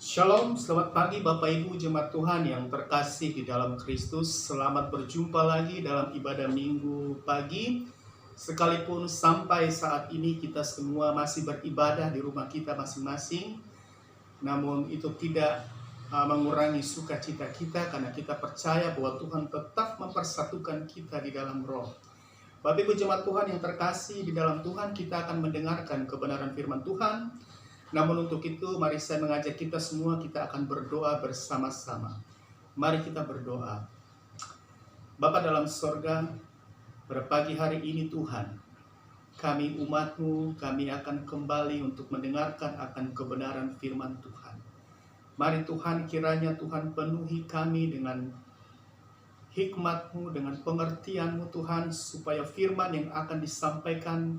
Shalom, selamat pagi Bapak Ibu Jemaat Tuhan yang terkasih di dalam Kristus. Selamat berjumpa lagi dalam ibadah minggu pagi. Sekalipun sampai saat ini kita semua masih beribadah di rumah kita masing-masing, namun itu tidak mengurangi sukacita kita karena kita percaya bahwa Tuhan tetap mempersatukan kita di dalam roh. Bapak Ibu Jemaat Tuhan yang terkasih di dalam Tuhan, kita akan mendengarkan kebenaran firman Tuhan. Namun untuk itu, mari saya mengajak kita semua, kita akan berdoa bersama-sama. Mari kita berdoa. Bapa dalam sorga, pada pagi hari ini Tuhan, kami umat-Mu, kami akan kembali untuk mendengarkan akan kebenaran firman Tuhan. Mari Tuhan, kiranya Tuhan penuhi kami dengan hikmat-Mu, dengan pengertian-Mu Tuhan, supaya firman yang akan disampaikan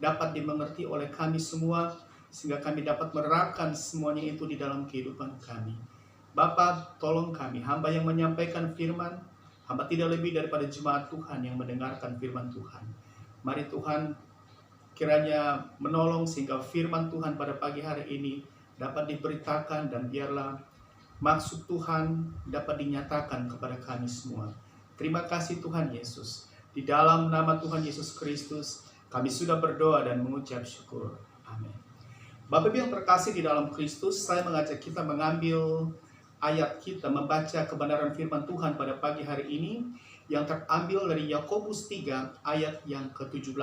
dapat dimengerti oleh kami semua, sehingga kami dapat menerapkan semuanya itu di dalam kehidupan kami. Bapa, tolong kami, hamba yang menyampaikan firman, hamba tidak lebih daripada jemaat Tuhan yang mendengarkan firman Tuhan. Mari Tuhan, kiranya menolong sehingga firman Tuhan pada pagi hari ini dapat diberitakan, dan biarlah maksud Tuhan dapat dinyatakan kepada kami semua. Terima kasih Tuhan Yesus. Di dalam nama Tuhan Yesus Kristus, kami sudah berdoa dan mengucap syukur. Amin. Bapak Ibu yang terkasih di dalam Kristus, saya mengajak kita mengambil ayat kita, membaca kebenaran firman Tuhan pada pagi hari ini yang terambil dari Yakobus 3 ayat yang ke-17.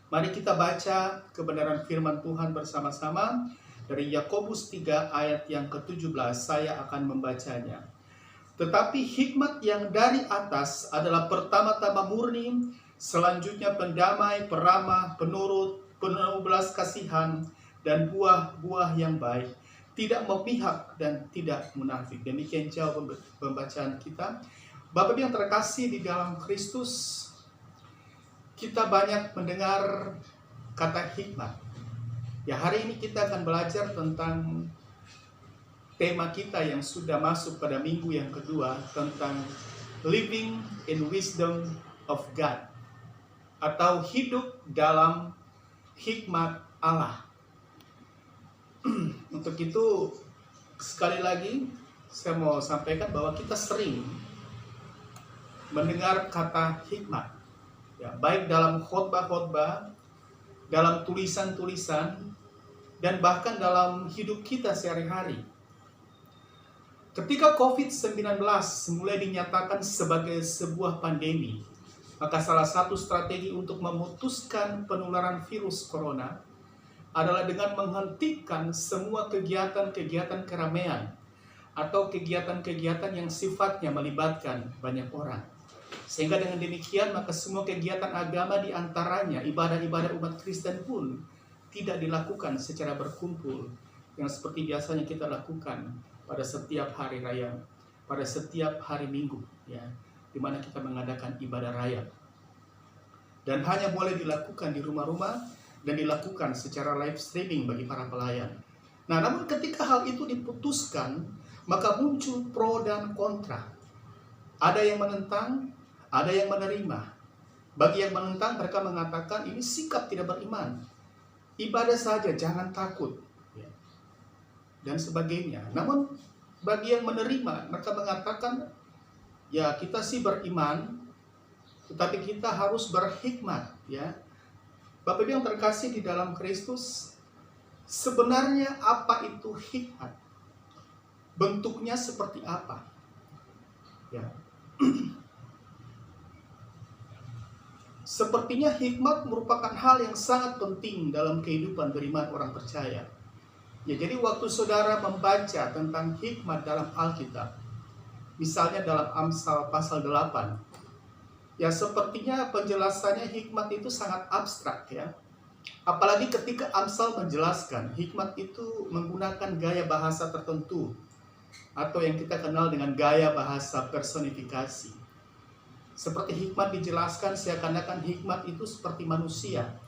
Mari kita baca kebenaran firman Tuhan bersama-sama dari Yakobus 3 ayat yang ke-17. Saya akan membacanya. Tetapi hikmat yang dari atas adalah pertama-tama murni, selanjutnya pendamai, peramah, penurut, penuh belas kasihan, dan buah-buah yang baik, tidak memihak dan tidak munafik. Demikian jauh pembacaan kita. Bapak yang terkasih di dalam Kristus, kita banyak mendengar kata hikmat. Ya, hari ini kita akan belajar tentang tema kita yang sudah masuk pada minggu yang kedua, tentang living in wisdom of God, atau hidup dalam hikmat Allah. Untuk itu, sekali lagi saya mau sampaikan bahwa kita sering mendengar kata hikmat, ya, baik dalam khotbah-khotbah, dalam tulisan-tulisan, dan bahkan dalam hidup kita sehari-hari. Ketika COVID-19 mulai dinyatakan sebagai sebuah pandemi, maka salah satu strategi untuk memutuskan penularan virus corona adalah dengan menghentikan semua kegiatan-kegiatan keramaian atau kegiatan-kegiatan yang sifatnya melibatkan banyak orang. Sehingga dengan demikian maka semua kegiatan agama, di antaranya ibadah-ibadah umat Kristen pun tidak dilakukan secara berkumpul yang seperti biasanya kita lakukan pada setiap hari raya, pada setiap hari Minggu, ya, di mana kita mengadakan ibadah raya. Dan hanya boleh dilakukan di rumah-rumah dan dilakukan secara live streaming bagi para pelayan. Nah, namun ketika hal itu diputuskan, maka muncul pro dan kontra. Ada yang menentang, ada yang menerima. Bagi yang menentang, mereka mengatakan ini sikap tidak beriman. Ibadah saja, jangan takut, dan sebagainya. Namun bagi yang menerima, mereka mengatakan, ya kita sih beriman, tetapi kita harus berhikmat, ya. Bapak Ibu yang terkasih di dalam Kristus, sebenarnya apa itu hikmat? Bentuknya seperti apa? Ya. Sepertinya hikmat merupakan hal yang sangat penting dalam kehidupan beriman orang percaya. Ya, jadi waktu saudara membaca tentang hikmat dalam Alkitab, misalnya dalam Amsal pasal 8, ya sepertinya penjelasannya hikmat itu sangat abstrak, ya. Apalagi ketika Amsal menjelaskan, hikmat itu menggunakan gaya bahasa tertentu, atau yang kita kenal dengan gaya bahasa personifikasi. Seperti hikmat dijelaskan seakan-akan hikmat itu seperti manusia.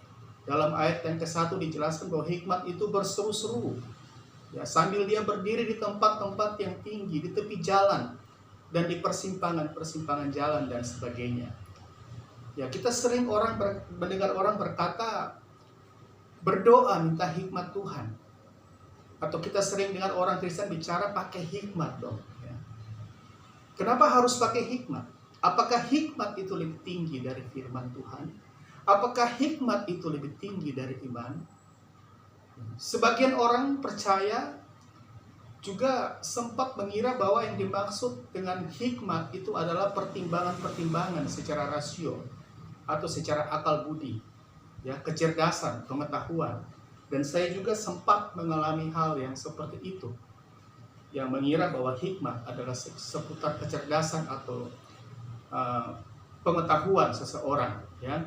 Dalam ayat yang ke-1 dijelaskan bahwa hikmat itu berseru-seru, ya, sambil dia berdiri di tempat-tempat yang tinggi, di tepi jalan, dan di persimpangan-persimpangan jalan dan sebagainya. Ya, kita sering mendengar orang berkata, berdoa minta hikmat Tuhan. Atau kita sering dengar orang Kristen bicara pakai hikmat dong. Ya. Kenapa harus pakai hikmat? Apakah hikmat itu lebih tinggi dari firman Tuhan? Apakah hikmat itu lebih tinggi dari iman? Sebagian orang percaya juga sempat mengira bahwa yang dimaksud dengan hikmat itu adalah pertimbangan-pertimbangan secara rasio atau secara akal budi, ya, kecerdasan, pengetahuan. Dan saya juga sempat mengalami hal yang seperti itu, yang mengira bahwa hikmat adalah seputar kecerdasan atau pengetahuan seseorang, ya.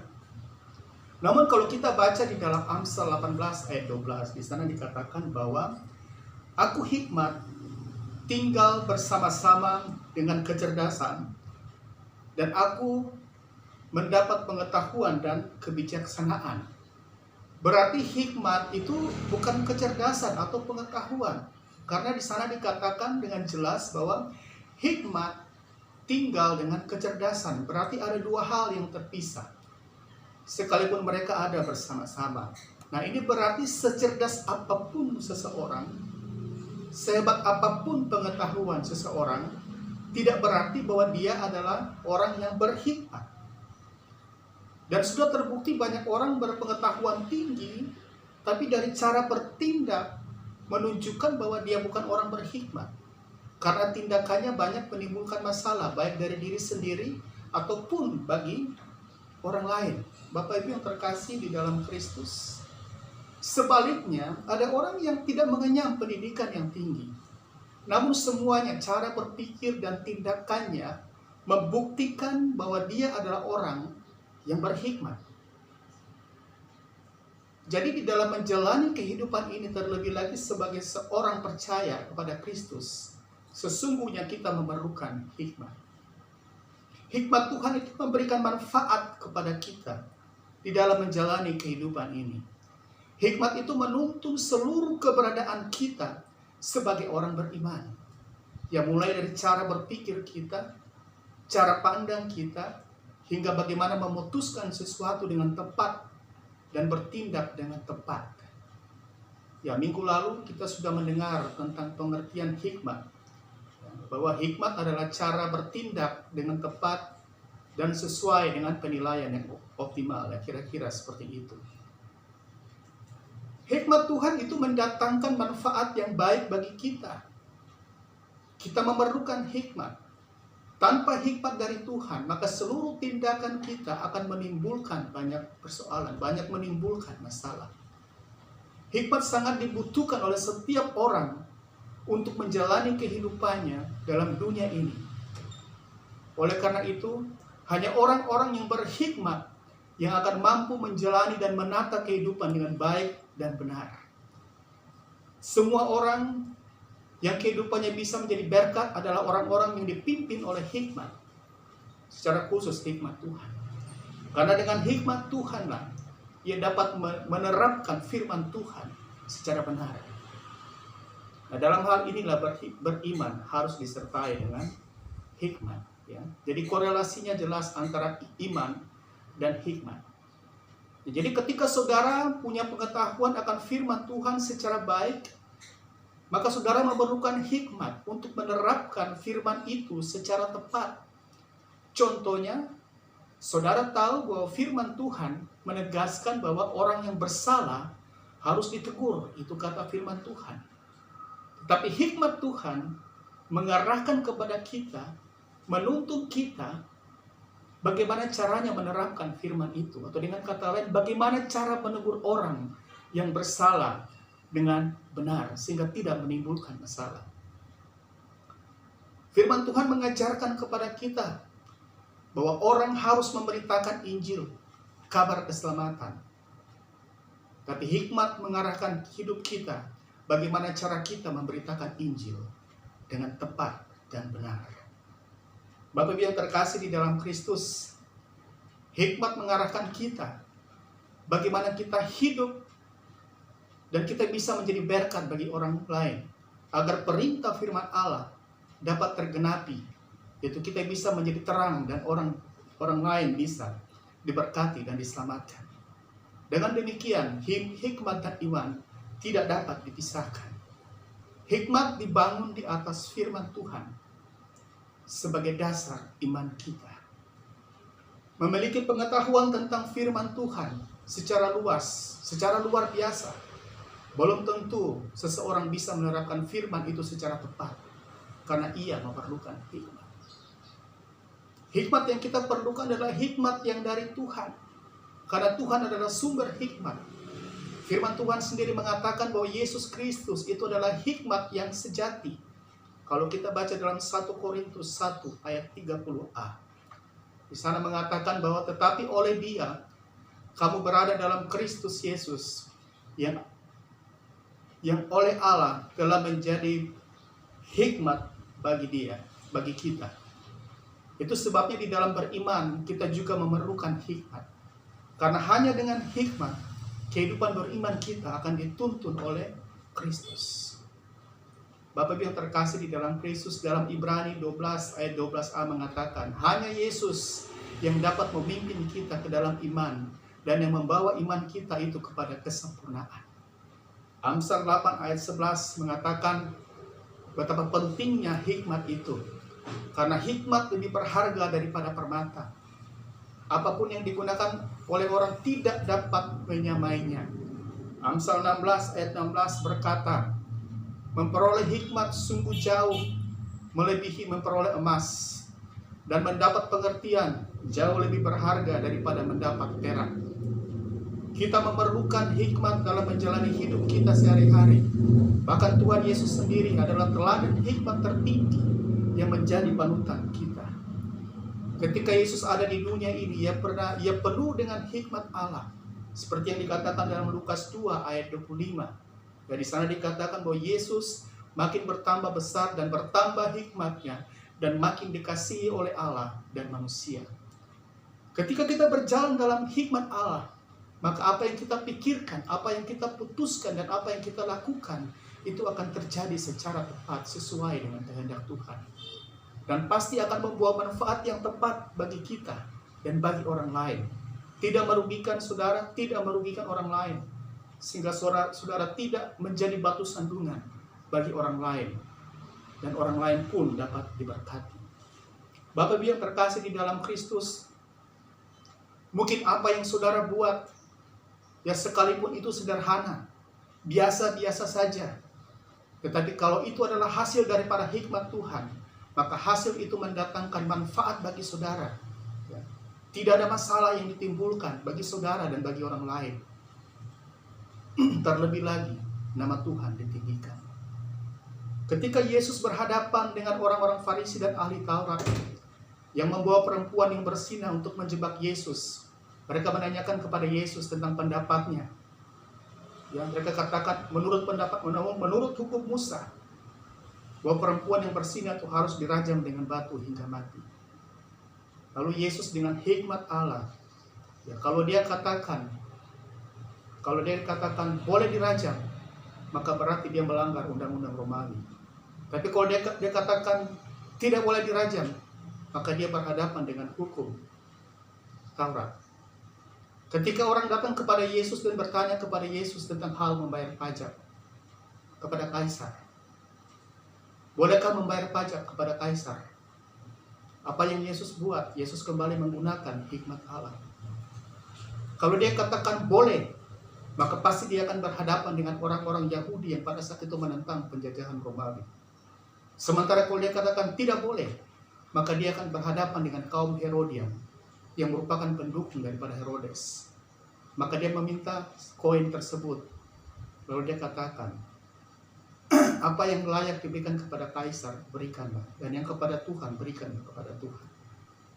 Namun kalau kita baca di dalam Amsal 18 ayat 12, di sana dikatakan bahwa aku hikmat tinggal bersama-sama dengan kecerdasan, dan aku mendapat pengetahuan dan kebijaksanaan. Berarti hikmat itu bukan kecerdasan atau pengetahuan, karena di sana dikatakan dengan jelas bahwa hikmat tinggal dengan kecerdasan. Berarti ada dua hal yang terpisah, sekalipun mereka ada bersama-sama. Nah, ini berarti secerdas apapun seseorang, sehebat apapun pengetahuan seseorang, tidak berarti bahwa dia adalah orang yang berhikmat. Dan sudah terbukti banyak orang berpengetahuan tinggi, tapi dari cara bertindak menunjukkan bahwa dia bukan orang berhikmat. Karena tindakannya banyak menimbulkan masalah, baik dari diri sendiri ataupun bagi orang lain. Bapak Ibu yang terkasih di dalam Kristus. Sebaliknya, ada orang yang tidak mengenyam pendidikan yang tinggi. Namun semuanya, cara berpikir dan tindakannya membuktikan bahwa dia adalah orang yang berhikmat. Jadi di dalam menjalani kehidupan ini, terlebih lagi sebagai seorang percaya kepada Kristus, sesungguhnya kita memerlukan hikmat. Hikmat Tuhan itu memberikan manfaat kepada kita di dalam menjalani kehidupan ini. Hikmat itu menuntun seluruh keberadaan kita sebagai orang beriman. Ya, mulai dari cara berpikir kita, cara pandang kita, hingga bagaimana memutuskan sesuatu dengan tepat dan bertindak dengan tepat. Ya, minggu lalu kita sudah mendengar tentang pengertian hikmat, bahwa hikmat adalah cara bertindak dengan tepat dan sesuai dengan penilaian yang optimal, ya, kira-kira seperti itu. Hikmat Tuhan itu mendatangkan manfaat yang baik bagi kita. Kita memerlukan hikmat. Tanpa hikmat dari Tuhan, maka seluruh tindakan kita akan menimbulkan banyak persoalan, banyak menimbulkan masalah. Hikmat sangat dibutuhkan oleh setiap orang untuk menjalani kehidupannya dalam dunia ini. Oleh karena itu, hanya orang-orang yang berhikmat yang akan mampu menjalani dan menata kehidupan dengan baik dan benar. Semua orang yang kehidupannya bisa menjadi berkat adalah orang-orang yang dipimpin oleh hikmat. Secara khusus hikmat Tuhan. Karena dengan hikmat Tuhanlah ia dapat menerapkan firman Tuhan secara benar. Nah, dalam hal inilah beriman harus disertai dengan hikmat. Ya. Jadi korelasinya jelas antara iman dan hikmat. Jadi ketika saudara punya pengetahuan akan firman Tuhan secara baik, maka saudara memerlukan hikmat untuk menerapkan firman itu secara tepat. Contohnya, saudara tahu bahwa firman Tuhan menegaskan bahwa orang yang bersalah harus ditegur. Itu kata firman Tuhan. Tetapi hikmat Tuhan mengarahkan kepada kita, menuntun kita bagaimana caranya menerapkan firman itu. Atau dengan kata lain, bagaimana cara menegur orang yang bersalah dengan benar sehingga tidak menimbulkan masalah. Firman Tuhan mengajarkan kepada kita bahwa orang harus memberitakan Injil, kabar keselamatan. Tapi hikmat mengarahkan hidup kita bagaimana cara kita memberitakan Injil dengan tepat dan benar. Bapak Ibu yang terkasih di dalam Kristus, hikmat mengarahkan kita bagaimana kita hidup dan kita bisa menjadi berkat bagi orang lain, agar perintah firman Allah dapat tergenapi, yaitu kita bisa menjadi terang dan orang lain bisa diberkati dan diselamatkan. Dengan demikian, hikmat dan iman tidak dapat dipisahkan. Hikmat dibangun di atas firman Tuhan sebagai dasar iman kita. Memiliki pengetahuan tentang firman Tuhan secara luas, secara luar biasa. Belum tentu seseorang bisa menerapkan firman itu secara tepat, karena ia memerlukan hikmat. Hikmat yang kita perlukan adalah hikmat yang dari Tuhan, karena Tuhan adalah sumber hikmat. Firman Tuhan sendiri mengatakan bahwa Yesus Kristus itu adalah hikmat yang sejati. Kalau kita baca dalam 1 Korintus 1 ayat 30a. Di sana mengatakan bahwa tetapi oleh Dia kamu berada dalam Kristus Yesus yang oleh Allah telah menjadi hikmat bagi Dia, bagi kita. Itu sebabnya di dalam beriman kita juga memerlukan hikmat. Karena hanya dengan hikmat kehidupan beriman kita akan dituntun oleh Kristus. Bapak Ibu yang terkasih di dalam Kristus, dalam Ibrani 12 ayat 12a mengatakan, hanya Yesus yang dapat memimpin kita ke dalam iman dan yang membawa iman kita itu kepada kesempurnaan. Amsal 8 ayat 11 mengatakan betapa pentingnya hikmat itu, karena hikmat lebih berharga daripada permata. Apapun yang digunakan oleh orang tidak dapat menyamainya. Amsal 16 ayat 16 berkata, memperoleh hikmat sungguh jauh melebihi memperoleh emas, dan mendapat pengertian jauh lebih berharga daripada mendapat perak. Kita memerlukan hikmat dalam menjalani hidup kita sehari-hari. Bahkan Tuhan Yesus sendiri adalah teladan hikmat tertinggi yang menjadi panutan kita. Ketika Yesus ada di dunia ini, ia penuh dengan hikmat Allah. Seperti yang dikatakan dalam Lukas 2 ayat 25. Dan di sana dikatakan bahwa Yesus makin bertambah besar dan bertambah hikmatnya, dan makin dikasihi oleh Allah dan manusia. Ketika kita berjalan dalam hikmat Allah, maka apa yang kita pikirkan, apa yang kita putuskan, dan apa yang kita lakukan, itu akan terjadi secara tepat sesuai dengan kehendak Tuhan. Dan pasti akan membawa manfaat yang tepat bagi kita dan bagi orang lain. Tidak merugikan saudara, tidak merugikan orang lain. Sehingga saudara tidak menjadi batu sandungan bagi orang lain. Dan orang lain pun dapat diberkati. Bapak Ibu yang terkasih di dalam Kristus, mungkin apa yang saudara buat, ya sekalipun itu sederhana, biasa-biasa saja. Tetapi kalau itu adalah hasil daripada hikmat Tuhan, maka hasil itu mendatangkan manfaat bagi saudara. Tidak ada masalah yang ditimbulkan bagi saudara dan bagi orang lain. Terlebih lagi, nama Tuhan ditinggikan. Ketika Yesus berhadapan dengan orang-orang Farisi dan ahli Taurat yang membawa perempuan yang bersinah untuk menjebak Yesus, mereka menanyakan kepada Yesus tentang pendapatnya. Yang mereka katakan menurut hukum Musa, bahwa perempuan yang bersinah itu harus dirajam dengan batu hingga mati. Lalu Yesus dengan hikmat Allah, ya kalau dia katakan boleh dirajam, maka berarti dia melanggar undang-undang Romawi. Tapi kalau dia katakan tidak boleh dirajam, maka dia berhadapan dengan hukum Taurat. Ketika orang datang kepada Yesus dan bertanya kepada Yesus tentang hal membayar pajak kepada Kaisar, bolehkah membayar pajak kepada Kaisar? Apa yang Yesus buat? Yesus kembali menggunakan hikmat Allah. Kalau dia katakan boleh, maka pasti dia akan berhadapan dengan orang-orang Yahudi yang pada saat itu menentang penjajahan Romawi. Sementara kalau dia katakan tidak boleh, maka dia akan berhadapan dengan kaum Herodian yang merupakan pendukung daripada Herodes. Maka dia meminta koin tersebut. Lalu dia katakan, apa yang layak diberikan kepada Kaisar, berikanlah. Dan yang kepada Tuhan, berikanlah kepada Tuhan.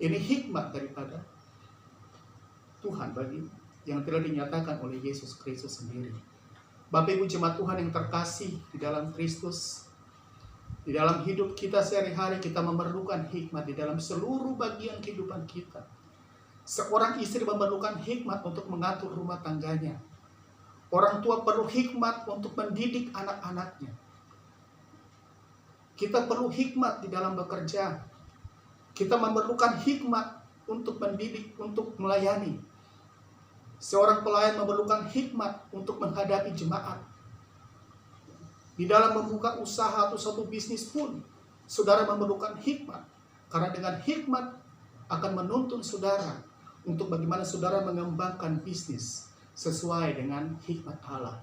Ini hikmat daripada Tuhan bagi yang telah dinyatakan oleh Yesus Kristus sendiri. Bapak Ibu jemaat Tuhan yang terkasih di dalam Kristus, di dalam hidup kita sehari-hari kita memerlukan hikmat di dalam seluruh bagian kehidupan kita. Seorang istri memerlukan hikmat untuk mengatur rumah tangganya. Orang tua perlu hikmat untuk mendidik anak-anaknya. Kita perlu hikmat di dalam bekerja. Kita memerlukan hikmat untuk mendidik, untuk melayani. Seorang pelayan memerlukan hikmat untuk menghadapi jemaat. Di dalam membuka usaha atau suatu bisnis pun, saudara memerlukan hikmat. Karena dengan hikmat akan menuntun saudara untuk bagaimana saudara mengembangkan bisnis sesuai dengan hikmat Allah.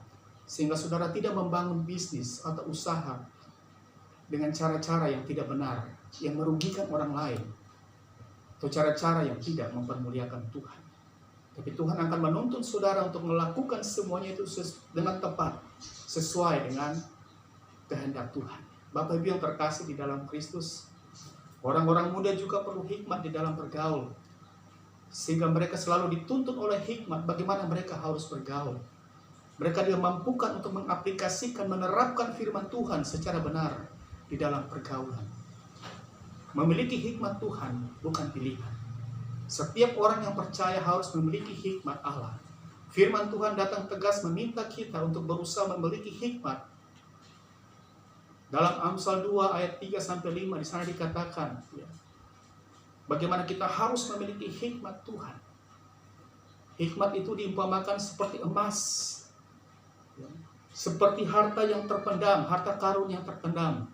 Sehingga saudara tidak membangun bisnis atau usaha dengan cara-cara yang tidak benar, yang merugikan orang lain, atau cara-cara yang tidak mempermuliakan Tuhan. Tapi Tuhan akan menuntun saudara untuk melakukan semuanya itu dengan tepat, sesuai dengan kehendak Tuhan. Bapak Ibu yang terkasih di dalam Kristus, orang-orang muda juga perlu hikmat di dalam bergaul, sehingga mereka selalu dituntun oleh hikmat bagaimana mereka harus bergaul. Mereka dimampukan untuk mengaplikasikan, menerapkan firman Tuhan secara benar di dalam pergaulan. Memiliki hikmat Tuhan bukan pilihan. Setiap orang yang percaya harus memiliki hikmat Allah. Firman Tuhan datang tegas meminta kita untuk berusaha memiliki hikmat. Dalam Amsal 2 ayat 3-5 di sana dikatakan, bagaimana kita harus memiliki hikmat Tuhan. Hikmat itu diumpamakan seperti emas, seperti harta yang terpendam, harta karun yang terpendam.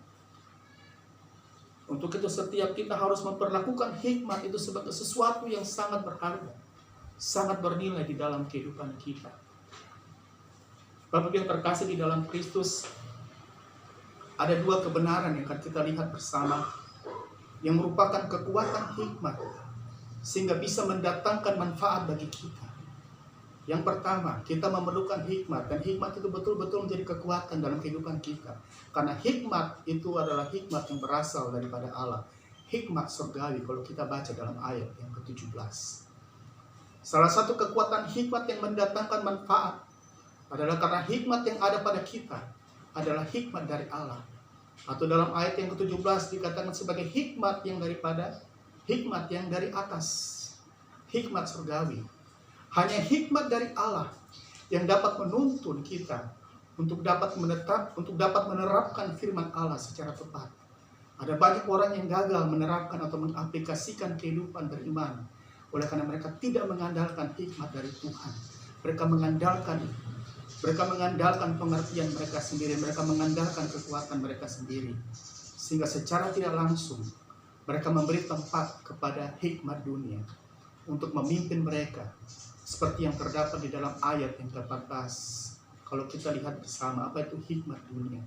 Untuk itu setiap kita harus memperlakukan hikmat itu sebagai sesuatu yang sangat berharga, sangat bernilai di dalam kehidupan kita. Bapak yang terkasih di dalam Kristus, ada dua kebenaran yang akan kita lihat bersama yang merupakan kekuatan hikmat sehingga bisa mendatangkan manfaat bagi kita. Yang pertama, kita memerlukan hikmat, dan hikmat itu betul-betul menjadi kekuatan dalam kehidupan kita. Karena hikmat itu adalah hikmat yang berasal daripada Allah. Hikmat surgawi kalau kita baca dalam ayat yang ke-17. Salah satu kekuatan hikmat yang mendatangkan manfaat adalah karena hikmat yang ada pada kita adalah hikmat dari Allah. Atau dalam ayat yang ke-17 dikatakan sebagai hikmat yang dari atas. Hikmat surgawi. Hanya hikmat dari Allah yang dapat menuntun kita untuk dapat menerapkan firman Allah secara tepat. Ada banyak orang yang gagal menerapkan atau mengaplikasikan kehidupan beriman oleh karena mereka tidak mengandalkan hikmat dari Tuhan. Mereka mengandalkan pengertian mereka sendiri, mereka mengandalkan kekuatan mereka sendiri. Sehingga secara tidak langsung mereka memberi tempat kepada hikmat dunia untuk memimpin mereka. Seperti yang terdapat di dalam ayat yang ke-14. Kalau kita lihat bersama, apa itu hikmat dunia?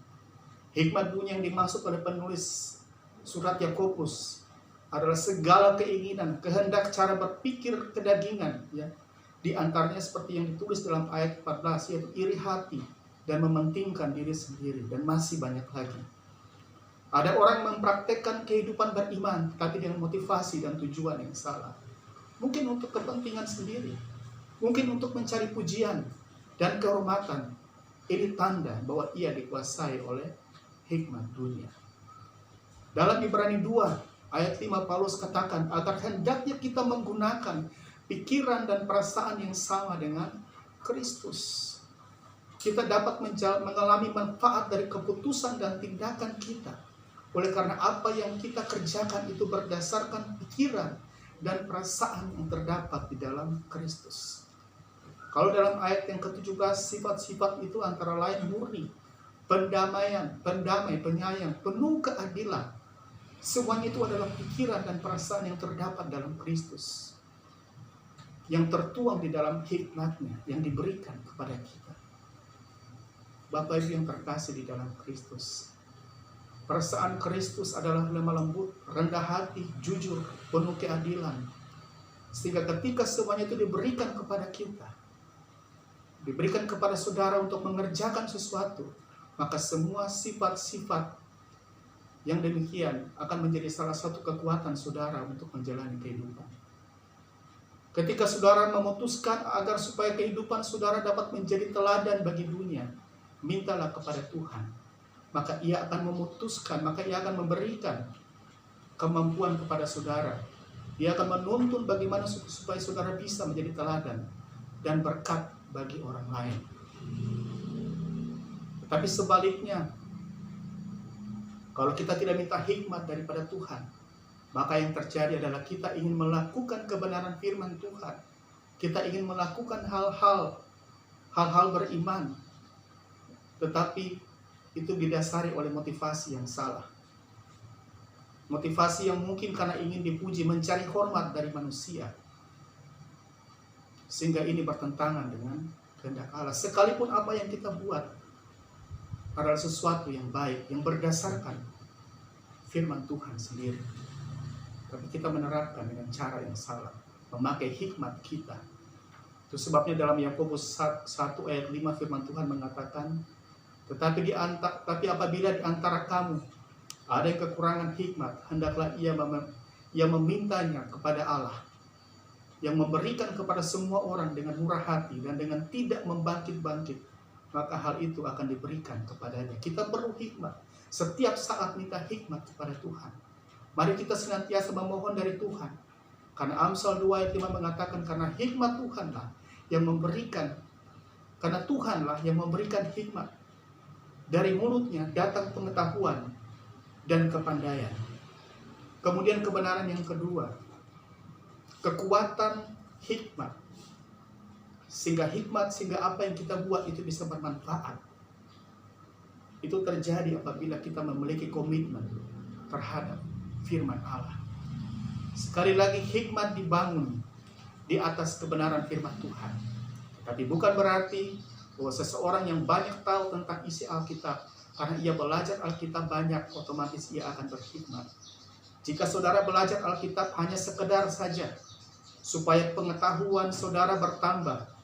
Hikmat dunia yang dimaksud oleh penulis surat Yakobus adalah segala keinginan, kehendak, cara berpikir kedagingan, Di antaranya seperti yang ditulis dalam ayat 14, yaitu iri hati dan mementingkan diri sendiri, dan masih banyak lagi. Ada orang yang mempraktekkan kehidupan beriman tapi dengan motivasi dan tujuan yang salah. Mungkin untuk kepentingan sendiri, mungkin untuk mencari pujian dan kehormatan. Ini tanda bahwa ia dikuasai oleh hikmat dunia. Dalam Ibrani 2 ayat 5 Paulus katakan, agar hendaknya kita menggunakan pikiran dan perasaan yang sama dengan Kristus. Kita dapat mengalami manfaat dari keputusan dan tindakan kita. Oleh karena apa yang kita kerjakan itu berdasarkan pikiran dan perasaan yang terdapat di dalam Kristus. Kalau dalam ayat yang ke-17, sifat-sifat itu antara lain murni, pendamai, penyayang, penuh keadilan. Semuanya itu adalah pikiran dan perasaan yang terdapat dalam Kristus, yang tertuang di dalam hikmatnya yang diberikan kepada kita. Bapak Ibu yang terkasih di dalam Kristus, perasaan Kristus adalah lemah lembut, rendah hati, jujur, penuh keadilan. Sehingga ketika semuanya itu diberikan kepada kita, diberikan kepada saudara untuk mengerjakan sesuatu, maka semua sifat-sifat yang demikian akan menjadi salah satu kekuatan saudara untuk menjalani kehidupan. Ketika saudara memutuskan agar supaya kehidupan saudara dapat menjadi teladan bagi dunia, mintalah kepada Tuhan. Maka ia akan memutuskan, maka ia akan memberikan kemampuan kepada saudara. Ia akan menuntun bagaimana supaya saudara bisa menjadi teladan dan berkat bagi orang lain. Tetapi sebaliknya, kalau kita tidak minta hikmat daripada Tuhan, maka yang terjadi adalah kita ingin melakukan kebenaran firman Tuhan. Kita ingin melakukan hal-hal beriman, tetapi itu didasari oleh motivasi yang salah. Motivasi yang mungkin karena ingin dipuji, mencari hormat dari manusia. Sehingga ini bertentangan dengan kehendak Allah. Sekalipun apa yang kita buat adalah sesuatu yang baik, yang berdasarkan firman Tuhan sendiri, tapi kita menerapkan dengan cara yang salah, memakai hikmat kita. Itu sebabnya dalam Yakobus 1 ayat 5 firman Tuhan mengatakan, tapi apabila di antara kamu ada yang kekurangan hikmat, hendaklah ia memintanya kepada Allah, yang memberikan kepada semua orang dengan murah hati dan dengan tidak membangkit-bangkit, maka hal itu akan diberikan kepadanya. Kita perlu hikmat. Setiap saat minta hikmat kepada Tuhan. Mari kita senantiasa memohon dari Tuhan. Karena Amsal 2 ayat 5 mengatakan, karena hikmat Tuhanlah yang memberikan, karena Tuhanlah yang memberikan hikmat. Dari mulutnya datang pengetahuan dan kepandaian. Kemudian kebenaran yang kedua, kekuatan hikmat. Sehingga apa yang kita buat itu bisa bermanfaat. Itu terjadi apabila kita memiliki komitmen terhadap firman Allah. Sekali lagi, hikmat dibangun di atas kebenaran firman Tuhan. Tapi bukan berarti bahwa seseorang yang banyak tahu tentang isi Alkitab, karena ia belajar Alkitab banyak, otomatis ia akan berhikmat. Jika saudara belajar Alkitab hanya sekedar saja, supaya pengetahuan saudara bertambah,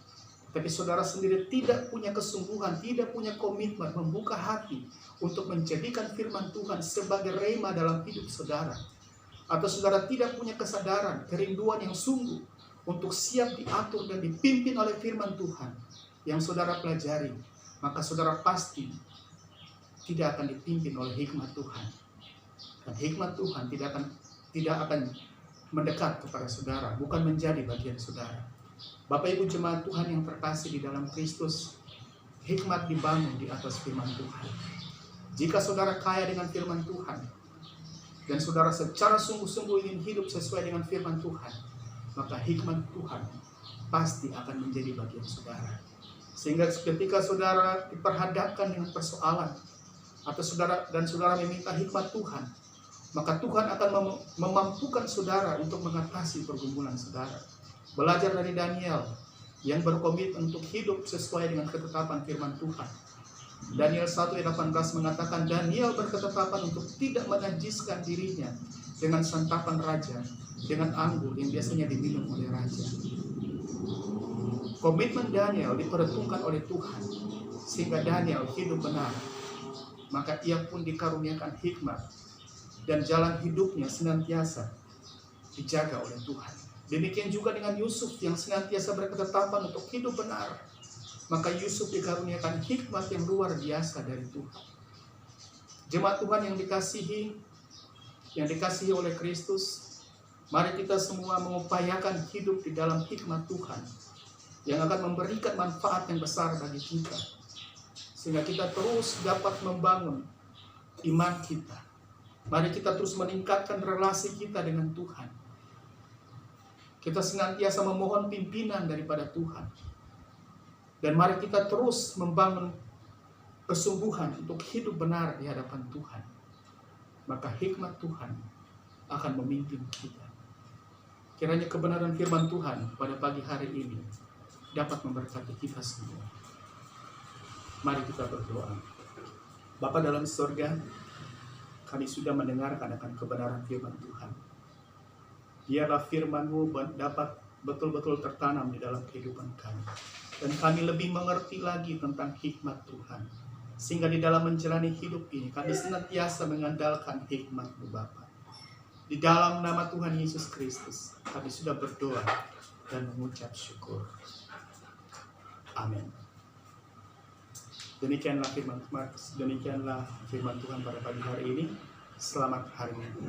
tapi saudara sendiri tidak punya kesungguhan, tidak punya komitmen, membuka hati untuk menjadikan firman Tuhan sebagai rema dalam hidup saudara, atau saudara tidak punya kesadaran, kerinduan yang sungguh untuk siap diatur dan dipimpin oleh firman Tuhan yang saudara pelajari, maka saudara pasti tidak akan dipimpin oleh hikmat Tuhan. Dan hikmat Tuhan tidak akan mendekat kepada saudara, bukan menjadi bagian saudara. Bapak Ibu jemaat Tuhan yang terkasih di dalam Kristus, hikmat dibangun di atas firman Tuhan. Jika saudara kaya dengan firman Tuhan, dan saudara secara sungguh-sungguh ingin hidup sesuai dengan firman Tuhan, maka hikmat Tuhan pasti akan menjadi bagian saudara. Sehingga ketika saudara diperhadapkan dengan persoalan, atau saudara meminta hikmat Tuhan, maka Tuhan akan memampukan saudara untuk mengatasi pergumulan saudara. Belajar dari Daniel yang berkomitmen untuk hidup sesuai dengan ketetapan firman Tuhan. Daniel 1 ayat 18 mengatakan, Daniel berketetapan untuk tidak menajiskan dirinya dengan santapan raja, dengan anggur yang biasanya diminum oleh raja. Komitmen Daniel diperhitungkan oleh Tuhan, sehingga Daniel hidup benar. Maka ia pun dikaruniakan hikmat, dan jalan hidupnya senantiasa dijaga oleh Tuhan. Demikian juga dengan Yusuf yang senantiasa berketetapan untuk hidup benar. Maka Yusuf dikaruniakan hikmat yang luar biasa dari Tuhan. Jemaat Tuhan yang dikasihi oleh Kristus, mari kita semua mengupayakan hidup di dalam hikmat Tuhan yang akan memberikan manfaat yang besar bagi kita, sehingga kita terus dapat membangun iman kita. Mari kita terus meningkatkan relasi kita dengan Tuhan. Kita senantiasa memohon pimpinan daripada Tuhan. Dan mari kita terus membangun kesungguhan untuk hidup benar di hadapan Tuhan. Maka hikmat Tuhan akan memimpin kita. Kiranya kebenaran firman Tuhan pada pagi hari ini dapat memberkati kita semua. Mari kita berdoa. Bapa dalam surga, kami sudah mendengarkan akan kebenaran firman Tuhan. Biarlah firman-Mu dapat betul-betul tertanam di dalam kehidupan kami. Dan kami lebih mengerti lagi tentang hikmat Tuhan. Sehingga di dalam menjalani hidup ini, kami senantiasa mengandalkan hikmat-Mu Bapa. Di dalam nama Tuhan Yesus Kristus, kami sudah berdoa dan mengucap syukur. Amin. Demikianlah firman Tuhan pada pagi hari ini. Selamat hari Minggu.